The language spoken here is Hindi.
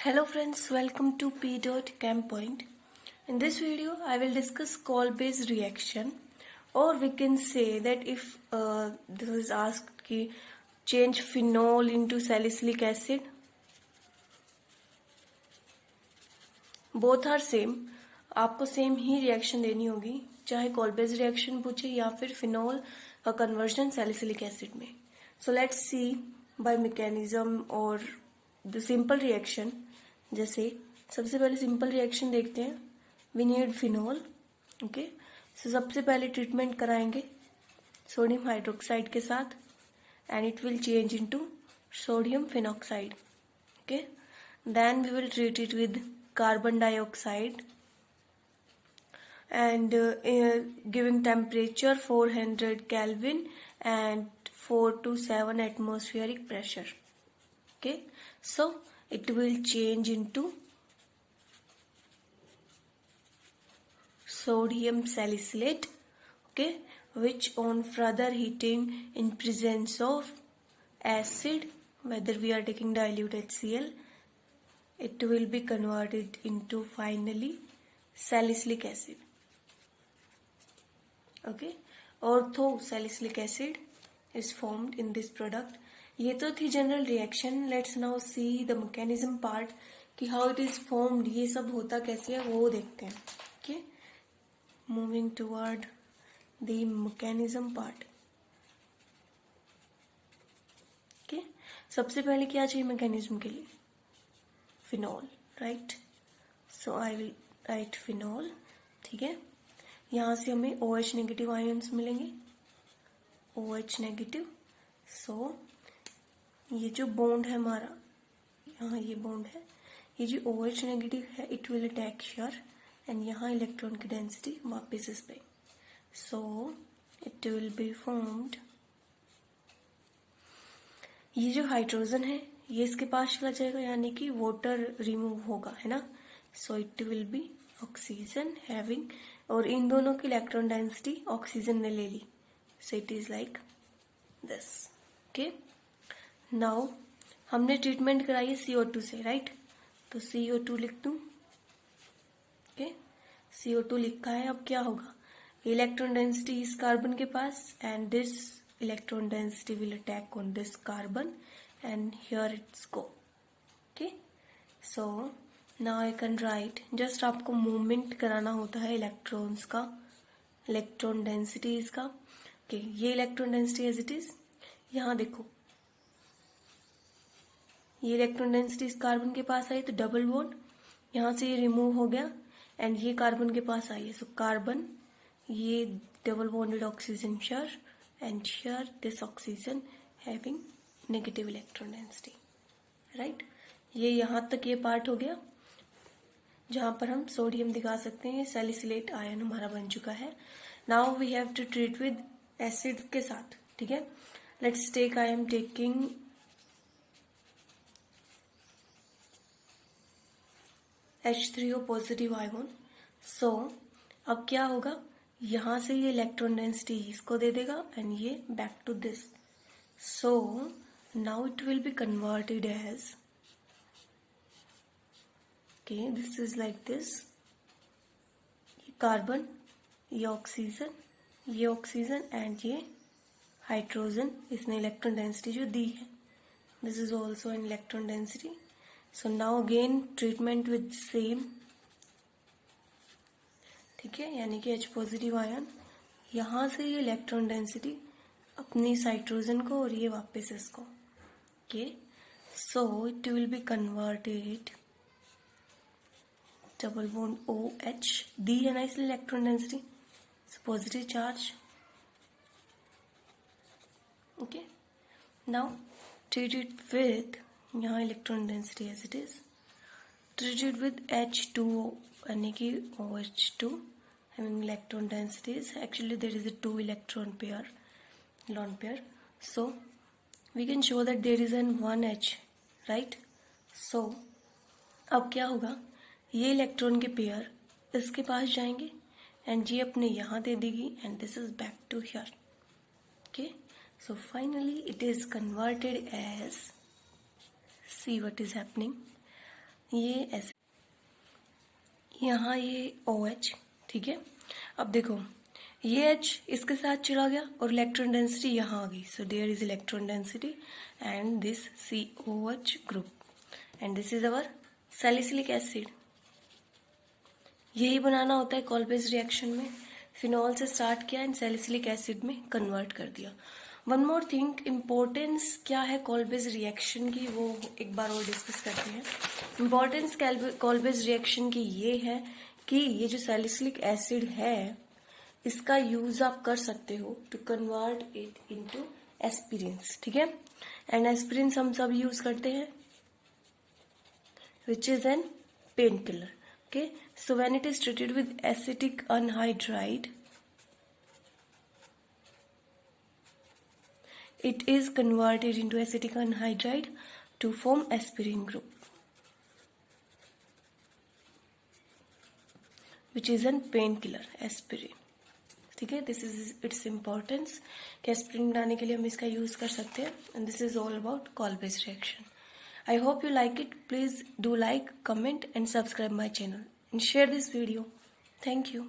Hello friends, welcome to P.ChemPoint. In this video, I will discuss Kolbe's reaction, or we can say that if this is asked कि change phenol into salicylic acid, both are same. आपको सेम ही रिएक्शन देनी होगी, चाहे कोल्बेज रिएक्शन पूछे या फिर फिनॉल का कन्वर्जन सैलिसिलिक एसिड में. So let's see by mechanism और द सिंपल रिएक्शन. जैसे सबसे पहले सिंपल रिएक्शन देखते हैं. We need phenol. Okay, so सबसे पहले ट्रीटमेंट कराएंगे सोडियम हाइड्रोक्साइड के साथ and it will change into sodium phenoxide. Okay, then we will treat it with carbon dioxide and giving temperature 400 Kelvin and 4 to 7 atmospheric pressure. Okay, so it will change into sodium salicylate, okay, which on further heating in presence of acid, whether we are taking dilute HCl, it will be converted into finally salicylic acid. Okay, ortho salicylic acid is formed in this product. ये तो थी general reaction. Let's now see the mechanism part कि हाउ इट इज फॉर्म्ड, ये सब होता कैसे है वो देखते हैं. Okay, moving toward the mechanism part. Okay, सबसे पहले क्या चाहिए मैकेनिज्म के लिए? Phenol, right. So I will write phenol. ठीक है, यहाँ से हमें OH नेगेटिव आयन्स मिलेंगे. OH negative. सो ये जो बॉन्ड है हमारा, यहाँ ये बॉन्ड है, ये जो OH नेगेटिव है it will attack here and यहाँ इलेक्ट्रॉन की डेंसिटी वापस इस पे. सो इट विल बी फॉर्म्ड. ये जो हाइड्रोजन है ये इसके पास चला जाएगा, यानी कि वाटर रिमूव होगा, है ना. So it will be oxygen having, और इन दोनों की इलेक्ट्रॉन डेंसिटी ऑक्सीजन ने ले ली. So it is like this. Okay, now हमने ट्रीटमेंट कराई है CO2 से, राइट. तो CO2 लिख दूं. ओके, CO2 लिखा है. अब क्या होगा? इलेक्ट्रॉन डेंसिटी इस कार्बन के पास and this electron density will attack on this carbon and here it's go. Okay, so now I can write, just आपको मूवमेंट कराना होता है इलेक्ट्रॉन्स का, इलेक्ट्रॉन डेंसिटी इसका. ओके, ये electron density as it is. यहाँ देखो ये इलेक्ट्रॉन डेंसिटी इस कार्बन के पास आई तो डबल बॉन्ड यहाँ से ये रिमूव हो गया एंड ये कार्बन के पास आई है. सो कार्बन, ये double bonded oxygen share and share this oxygen having negative electron density, right. ये यहाँ तक ये पार्ट हो गया जहां पर हम सोडियम दिखा सकते हैं. सैलिसिलेट आयन हमारा बन चुका है. Now we have to treat with acid के साथ. ठीक है, let's take, I am taking H3O positive ion. So अब क्या होगा, यहां से ये इलेक्ट्रॉन डेंसिटी इसको दे देगा एंड ये back to this. So now it will be converted as, okay, this is like this. ये कार्बन, ये ऑक्सीजन एंड ये हाइड्रोजन, इसने इलेक्ट्रॉन डेंसिटी जो दी है, this is also an electron density. So now again treatment with same. ठीक है, यानी कि H पॉजिटिव आयन, यहां से ये इलेक्ट्रॉन डेंसिटी अपनी हाइड्रोजन को और ये वापस इसको. Okay, so it will be converted double bond OH, दी है ना इसलिए electron density, positive charge. Okay, now treat it with, यहाँ electron density as it is, treat it with H2O, यानी कि OH2 having electron densities. Actually there is a 2 electron pair, lone pair. So we can show that there is an 1H, right. So अब क्या होगा, ये इलेक्ट्रॉन के पेयर इसके पास जाएंगे एंड ये अपने यहाँ दे देगी and this is back to here. Okay, so finally it is converted as, see what is happening. ये ऐसे, यहाँ ये OH, ठीक है। अब देखो ये H इसके साथ चला गया और इलेक्ट्रॉन डेंसिटी यहाँ आ गई, so there is electron density and this COH group and this is our salicylic acid. यही बनाना होता है कॉल-बेस्ड रिएक्शन में। फिनॉल से स्टार्ट किया एंड सैलिसिलिक एसिड में कन्वर्ट कर दिया। वन मोर थिंग, इम्पोर्टेंस क्या है कॉल-बेस्ड रिएक्शन की, वो एक बार और डिस्कस करते हैं। इम्पोर्टेंस कॉल-बेस्ड रिएक्शन की ये है कि ये जो सैलिसिलिक एसिड है इसका यूज आप कर सकते हो टू कन्वर्ट इट इनटू एस्पिरिन्स, ठीक है। एंड एस्पिरिन्स हम सब यूज करते हैं which is an painkiller. Okay, so when it is treated with acetic anhydride, it is converted into acetic anhydride to form aspirin group, which is an painkiller, aspirin. ठीक है, दिस इज इट्स इम्पोर्टेंस कि एस्पिरिन बनाने के लिए हम इसका यूज कर सकते हैं। And this is all about call-based reaction. I hope you like it. Please do like, comment and subscribe my channel and share this video. Thank you.